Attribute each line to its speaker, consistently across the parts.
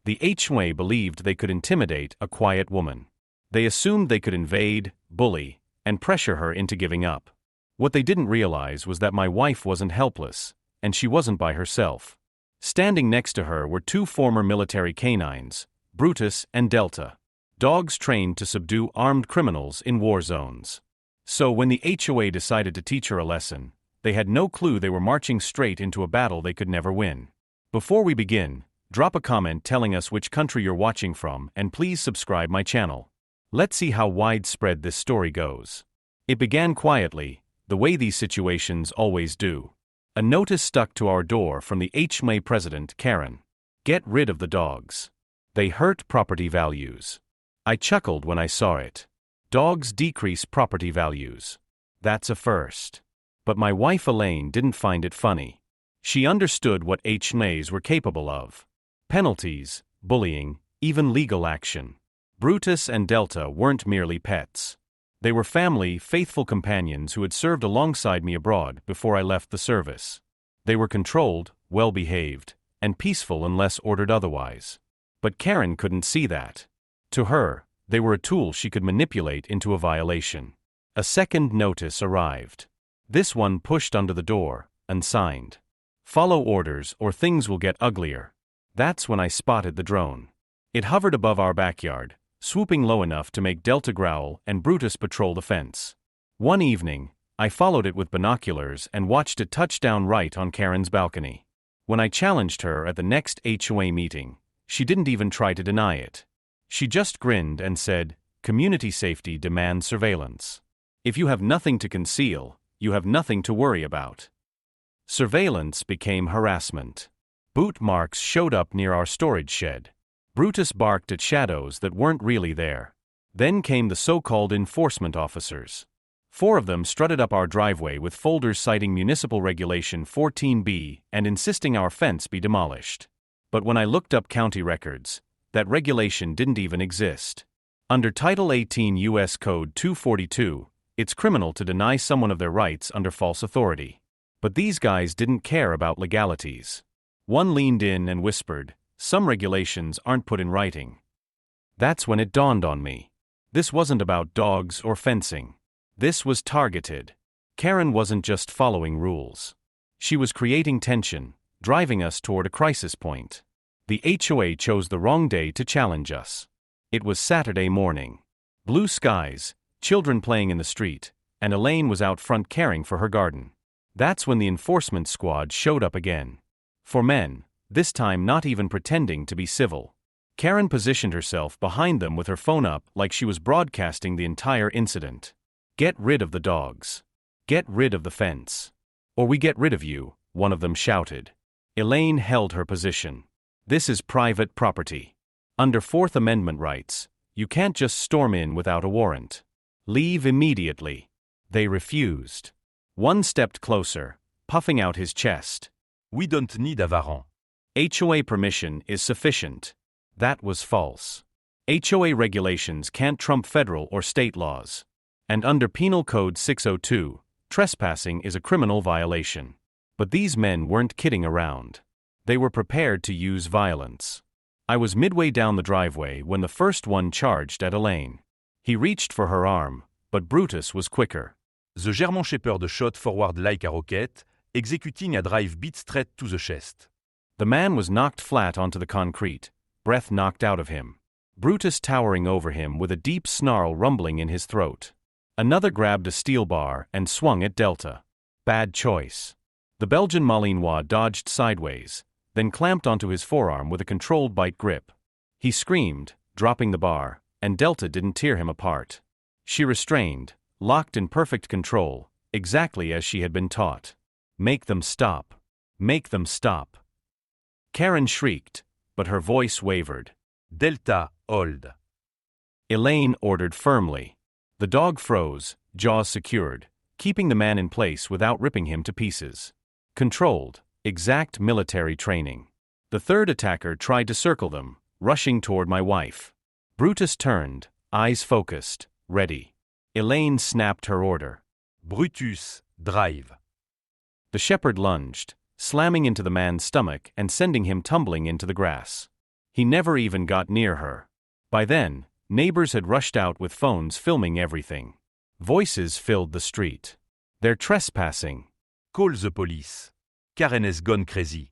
Speaker 1: The HOA believed they could intimidate a quiet woman. They assumed they could invade, bully, and pressure her into giving up. What they didn't realize was that my wife wasn't helpless, and she wasn't by herself. Standing next to her were two former military K9s, Brutus and Delta. Dogs trained to subdue armed criminals in war zones. So when the HOA decided to teach her a lesson, they had no clue they were marching straight into a battle they could never win. Before we begin, drop a comment telling us which country you're watching from and please subscribe my channel. Let's see how widespread this story goes. It began quietly, the way these situations always do. A notice stuck to our door from the HOA president, Karen. Get rid of the dogs. They hurt property values. I chuckled when I saw it. Dogs decrease property values. That's a first. But my wife Elaine didn't find it funny. She understood what HOAs were capable of. Penalties, bullying, even legal action. Brutus and Delta weren't merely pets. They were family, faithful companions who had served alongside me abroad before I left the service. They were controlled, well-behaved, and peaceful unless ordered otherwise. But Karen couldn't see that. To her, they were a tool she could manipulate into a violation. A second notice arrived. This one pushed under the door, unsigned. Follow orders or things will get uglier. That's when I spotted the drone. It hovered above our backyard, swooping low enough to make Delta growl and Brutus patrol the fence. One evening, I followed it with binoculars and watched it touch down right on Karen's balcony. When I challenged her at the next HOA meeting, she didn't even try to deny it. She just grinned and said, "Community safety demands surveillance. If you have nothing to conceal, you have nothing to worry about." Surveillance became harassment. Boot marks showed up near our storage shed. Brutus barked at shadows that weren't really there. Then came the so-called enforcement officers. 4 of them strutted up our driveway with folders citing Municipal Regulation 14B and insisting our fence be demolished. But when I looked up county records, that regulation didn't even exist. Under Title 18 U.S. Code 242, it's criminal to deny someone of their rights under false authority. But these guys didn't care about legalities. One leaned in and whispered, "Some regulations aren't put in writing." That's when it dawned on me. This wasn't about dogs or fencing. This was targeted. Karen wasn't just following rules. She was creating tension, driving us toward a crisis point. The HOA chose the wrong day to challenge us. It was Saturday morning. Blue skies, children playing in the street, and Elaine was out front caring for her garden. That's when the enforcement squad showed up again. 4 men, this time not even pretending to be civil. Karen positioned herself behind them with her phone up like she was broadcasting the entire incident. "Get rid of the dogs. Get rid of the fence. Or we get rid of you," one of them shouted. Elaine held her position. "This is private property. Under 4th Amendment rights, you can't just storm in without a warrant. Leave immediately." They refused. One stepped closer, puffing out his chest.
Speaker 2: "We don't need a warrant.
Speaker 1: HOA permission is sufficient." That was false. HOA regulations can't trump federal or state laws. And under Penal Code 602, trespassing is a criminal violation. But these men weren't kidding around. They were prepared to use violence. I was midway down the driveway when the first one charged at Elaine. He reached for her arm, but Brutus was quicker.
Speaker 2: The German Shepherd shot forward like a rocket, executing a drive beat straight to the chest.
Speaker 1: The man was knocked flat onto the concrete, breath knocked out of him. Brutus towering over him with a deep snarl rumbling in his throat. Another grabbed a steel bar and swung at Delta. Bad choice. The Belgian Malinois dodged sideways, then clamped onto his forearm with a controlled bite grip. He screamed, dropping the bar, and Delta didn't tear him apart. She restrained, locked in perfect control, exactly as she had been taught. "Make them stop. Make them stop." Karen shrieked, but her voice wavered.
Speaker 2: "Delta, hold."
Speaker 1: Elaine ordered firmly. The dog froze, jaws secured, keeping the man in place without ripping him to pieces. Controlled, exact military training. The third attacker tried to circle them, rushing toward my wife. Brutus turned, eyes focused, ready. Elaine snapped her order.
Speaker 2: "Brutus, drive."
Speaker 1: The shepherd lunged, slamming into the man's stomach and sending him tumbling into the grass. He never even got near her. By then, neighbors had rushed out with phones filming everything. Voices filled the street. They're trespassing.
Speaker 2: Call the police. Karen has gone crazy.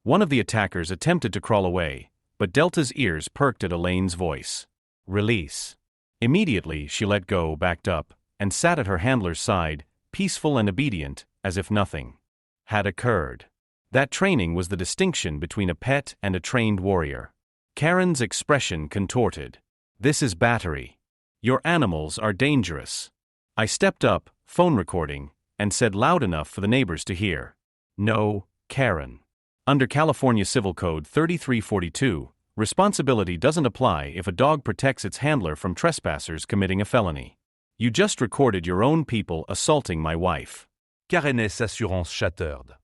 Speaker 1: One of the attackers attempted to crawl away, but Delta's ears perked at Elaine's voice. Release. Immediately, she let go, backed up, and sat at her handler's side, peaceful and obedient, as if nothing had occurred. That training was the distinction between a pet and a trained warrior. Karen's expression contorted. This is battery. Your animals are dangerous. I stepped up, phone recording, and said loud enough for the neighbors to hear. No, Karen. Under California Civil Code 3342, responsibility doesn't apply if a dog protects its handler from trespassers committing a felony. You just recorded your own people assaulting my wife.
Speaker 2: Karen's assurance shattered.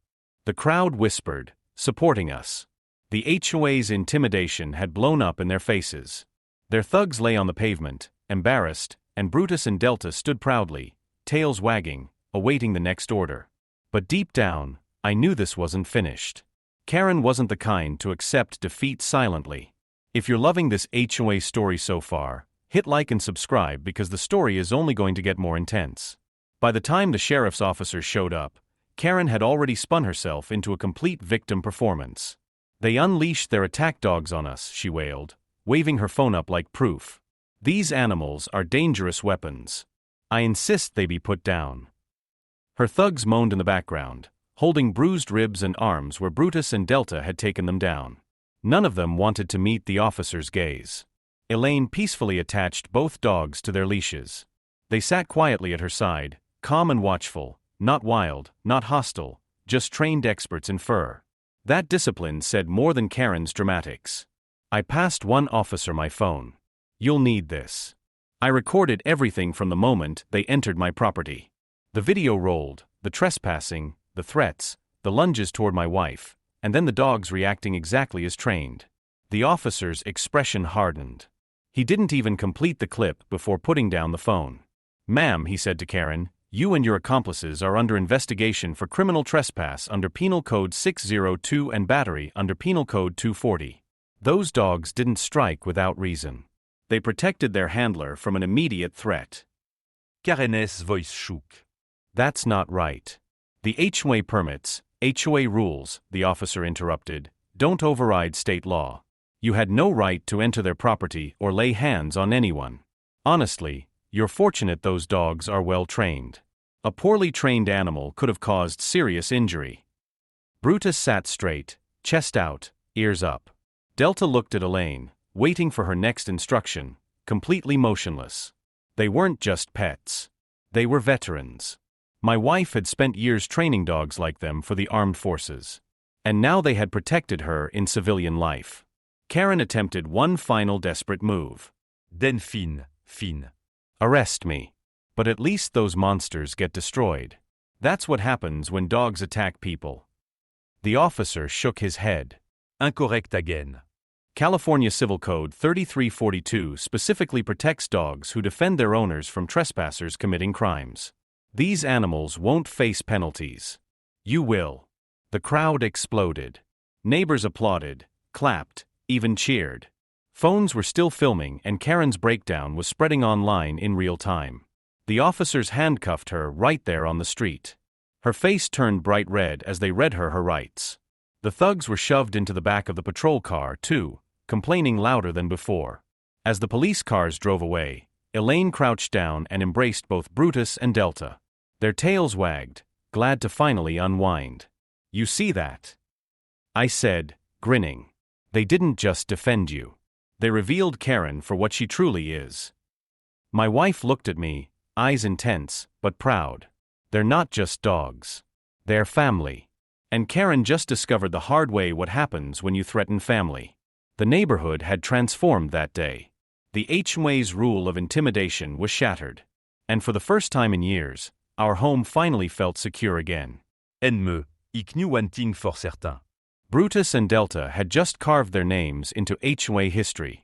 Speaker 1: The crowd whispered, supporting us. The HOA's intimidation had blown up in their faces. Their thugs lay on the pavement, embarrassed, and Brutus and Delta stood proudly, tails wagging, awaiting the next order. But deep down, I knew this wasn't finished. Karen wasn't the kind to accept defeat silently. If you're loving this HOA story so far, hit like and subscribe because the story is only going to get more intense. By the time the sheriff's officers showed up, Karen had already spun herself into a complete victim performance. They unleashed their attack dogs on us, she wailed, waving her phone up like proof. These animals are dangerous weapons. I insist they be put down. Her thugs moaned in the background, holding bruised ribs and arms where Brutus and Delta had taken them down. None of them wanted to meet the officer's gaze. Elaine peacefully attached both dogs to their leashes. They sat quietly at her side, calm and watchful, not wild, not hostile, just trained experts in fur. That discipline said more than Karen's dramatics. I passed one officer my phone. You'll need this. I recorded everything from the moment they entered my property. The video rolled, the trespassing, the threats, the lunges toward my wife, and then the dogs reacting exactly as trained. The officer's expression hardened. He didn't even complete the clip before putting down the phone. Ma'am, he said to Karen, you and your accomplices are under investigation for criminal trespass under Penal Code 602 and battery under Penal Code 240. Those dogs didn't strike without reason. They protected their handler from an immediate threat.
Speaker 2: Karen's voice shook.
Speaker 1: That's not right. The HOA permits, HOA rules, the officer interrupted, don't override state law. You had no right to enter their property or lay hands on anyone. Honestly, you're fortunate those dogs are well trained. A poorly trained animal could have caused serious injury. Brutus sat straight, chest out, ears up. Delta looked at Elaine, waiting for her next instruction, completely motionless. They weren't just pets. They were veterans. My wife had spent years training dogs like them for the armed forces. And now they had protected her in civilian life. Karen attempted one final desperate move.
Speaker 2: Then fin.
Speaker 1: Arrest me. But at least those monsters get destroyed. That's what happens when dogs attack people. The officer shook his head.
Speaker 2: Incorrect again.
Speaker 1: California Civil Code 3342 specifically protects dogs who defend their owners from trespassers committing crimes. These animals won't face penalties. You will. The crowd exploded. Neighbors applauded, clapped, even cheered. Phones were still filming and Karen's breakdown was spreading online in real time. The officers handcuffed her right there on the street. Her face turned bright red as they read her rights. The thugs were shoved into the back of the patrol car, too, complaining louder than before. As the police cars drove away, Elaine crouched down and embraced both Brutus and Delta. Their tails wagged, glad to finally unwind. You see that? I said, grinning. They didn't just defend you. They revealed Karen for what she truly is. My wife looked at me, eyes intense, but proud. They're not just dogs. They're family. And Karen just discovered the hard way what happens when you threaten family. The neighborhood had transformed that day. The HOA's rule of intimidation was shattered. And for the first time in years, our home finally felt secure again.
Speaker 2: Ennemi, ik knew one thing for certain.
Speaker 1: Brutus and Delta had just carved their names into HOA history.